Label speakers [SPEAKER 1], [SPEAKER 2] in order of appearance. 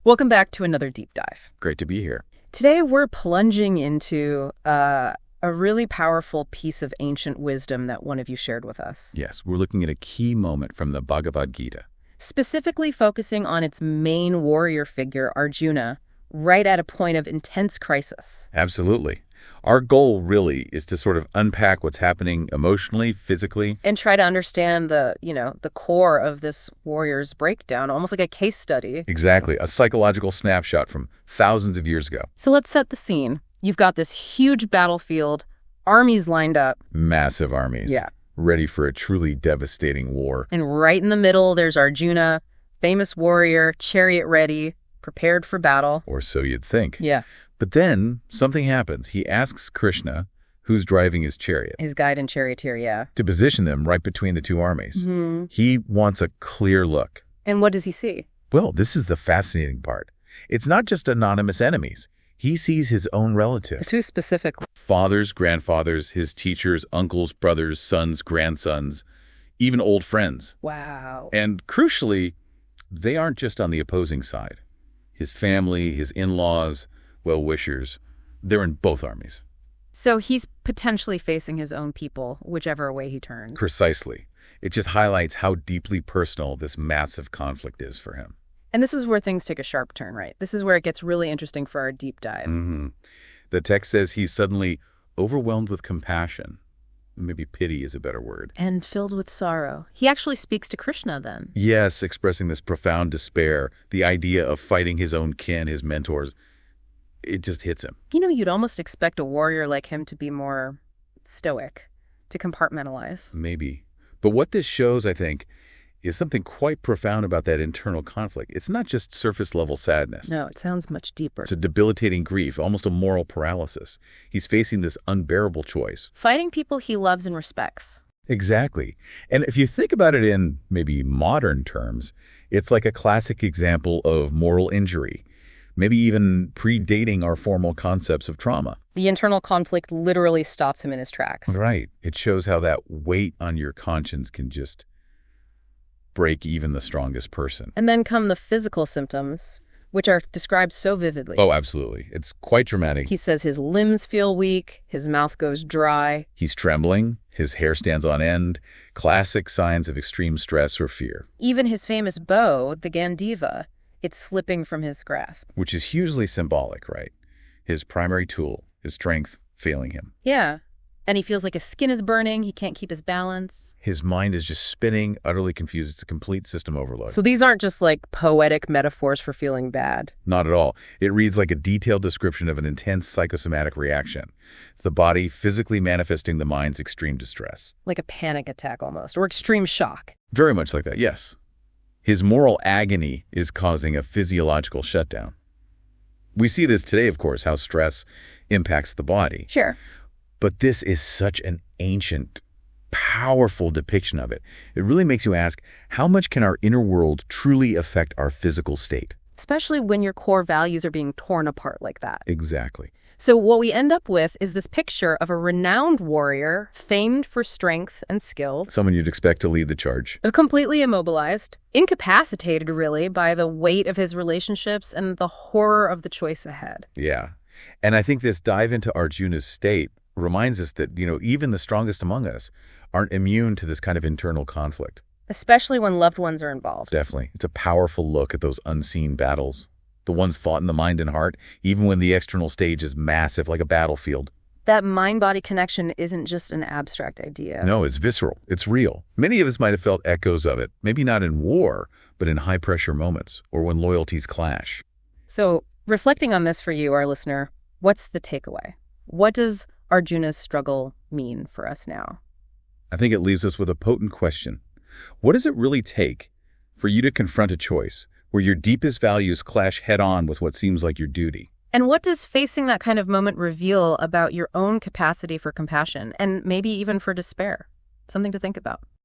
[SPEAKER 1] Welcome back to another deep dive.
[SPEAKER 2] Great to be here.
[SPEAKER 1] Today we're plunging into a really powerful piece of ancient wisdom that one of you shared with us.
[SPEAKER 2] Yes, we're looking at a key moment from the Bhagavad Gita.
[SPEAKER 1] Specifically focusing on its main warrior figure, Arjuna, right at a point of intense crisis.
[SPEAKER 2] Absolutely. Our goal really is to sort of unpack what's happening emotionally, physically.
[SPEAKER 1] And try to understand the core of this warrior's breakdown, almost like a case study.
[SPEAKER 2] Exactly. A psychological snapshot from thousands of years ago.
[SPEAKER 1] So let's set the scene. You've got this huge battlefield, armies lined up.
[SPEAKER 2] Massive armies.
[SPEAKER 1] Yeah.
[SPEAKER 2] Ready for a truly devastating war.
[SPEAKER 1] And right in the middle, there's Arjuna, famous warrior, chariot ready, prepared for battle.
[SPEAKER 2] Or so you'd think.
[SPEAKER 1] Yeah.
[SPEAKER 2] But then something happens. He asks Krishna, who's driving his chariot,
[SPEAKER 1] His guide and charioteer, yeah.
[SPEAKER 2] to position them right between the two armies.
[SPEAKER 1] Mm-hmm.
[SPEAKER 2] He wants a clear look.
[SPEAKER 1] And what does he see?
[SPEAKER 2] Well, this is the fascinating part. It's not just anonymous enemies. He sees his own relatives.
[SPEAKER 1] Who specifically?
[SPEAKER 2] Fathers, grandfathers, his teachers, uncles, brothers, sons, grandsons, even old friends.
[SPEAKER 1] Wow.
[SPEAKER 2] And crucially, they aren't just on the opposing side. His family, his in-laws, well-wishers, they're in both armies.
[SPEAKER 1] So he's potentially facing his own people, whichever way he turns.
[SPEAKER 2] Precisely. It just highlights how deeply personal this massive conflict is for him.
[SPEAKER 1] And this is where things take a sharp turn, right? This is where it gets really interesting for our deep dive.
[SPEAKER 2] Mm-hmm. The text says he's suddenly overwhelmed with compassion. Maybe pity is a better word.
[SPEAKER 1] And filled with sorrow. He actually speaks to Krishna then.
[SPEAKER 2] Yes, expressing this profound despair, the idea of fighting his own kin, his mentors. It just hits him.
[SPEAKER 1] You'd almost expect a warrior like him to be more stoic, to compartmentalize.
[SPEAKER 2] Maybe. But what this shows, I think, is something quite profound about that internal conflict. It's not just surface-level sadness.
[SPEAKER 1] No, it sounds much deeper.
[SPEAKER 2] It's a debilitating grief, almost a moral paralysis. He's facing this unbearable choice.
[SPEAKER 1] Fighting people he loves and respects.
[SPEAKER 2] Exactly. And if you think about it in maybe modern terms, it's like a classic example of moral injury, maybe even predating our formal concepts of trauma.
[SPEAKER 1] The internal conflict literally stops him in his tracks.
[SPEAKER 2] Right. It shows how that weight on your conscience can just break even the strongest person.
[SPEAKER 1] And then come the physical symptoms, which are described so vividly.
[SPEAKER 2] Oh, absolutely. It's quite dramatic.
[SPEAKER 1] He says his limbs feel weak, his mouth goes dry.
[SPEAKER 2] He's trembling, his hair stands on end, classic signs of extreme stress or fear.
[SPEAKER 1] Even his famous bow, the Gandiva, it's slipping from his grasp.
[SPEAKER 2] Which is hugely symbolic, right? His primary tool, his strength, failing him.
[SPEAKER 1] Yeah. And he feels like his skin is burning, he can't keep his balance.
[SPEAKER 2] His mind is just spinning, utterly confused. It's a complete system overload.
[SPEAKER 1] So these aren't just like poetic metaphors for feeling bad.
[SPEAKER 2] Not at all. It reads like a detailed description of an intense psychosomatic reaction. The body physically manifesting the mind's extreme distress.
[SPEAKER 1] Like a panic attack almost, or extreme shock.
[SPEAKER 2] Very much like that, yes. His moral agony is causing a physiological shutdown. We see this today, of course, how stress impacts the body.
[SPEAKER 1] Sure.
[SPEAKER 2] But this is such an ancient, powerful depiction of it. It really makes you ask, how much can our inner world truly affect our physical state?
[SPEAKER 1] Especially when your core values are being torn apart like that.
[SPEAKER 2] Exactly.
[SPEAKER 1] So what we end up with is this picture of a renowned warrior, famed for strength and skill.
[SPEAKER 2] Someone you'd expect to lead the charge.
[SPEAKER 1] Completely immobilized, incapacitated really by the weight of his relationships and the horror of the choice ahead.
[SPEAKER 2] Yeah. And I think this dive into Arjuna's state reminds us that, even the strongest among us aren't immune to this kind of internal conflict.
[SPEAKER 1] Especially when loved ones are involved.
[SPEAKER 2] Definitely. It's a powerful look at those unseen battles. The ones fought in the mind and heart, even when the external stage is massive like a battlefield.
[SPEAKER 1] That mind-body connection isn't just an abstract idea.
[SPEAKER 2] No, it's visceral. It's real. Many of us might have felt echoes of it, maybe not in war, but in high-pressure moments or when loyalties clash.
[SPEAKER 1] So, reflecting on this for you, our listener, what's the takeaway? What does Arjuna's struggle mean for us now?
[SPEAKER 2] I think it leaves us with a potent question. What does it really take for you to confront a choice where your deepest values clash head-on with what seems like your duty?
[SPEAKER 1] And what does facing that kind of moment reveal about your own capacity for compassion and maybe even for despair? Something to think about.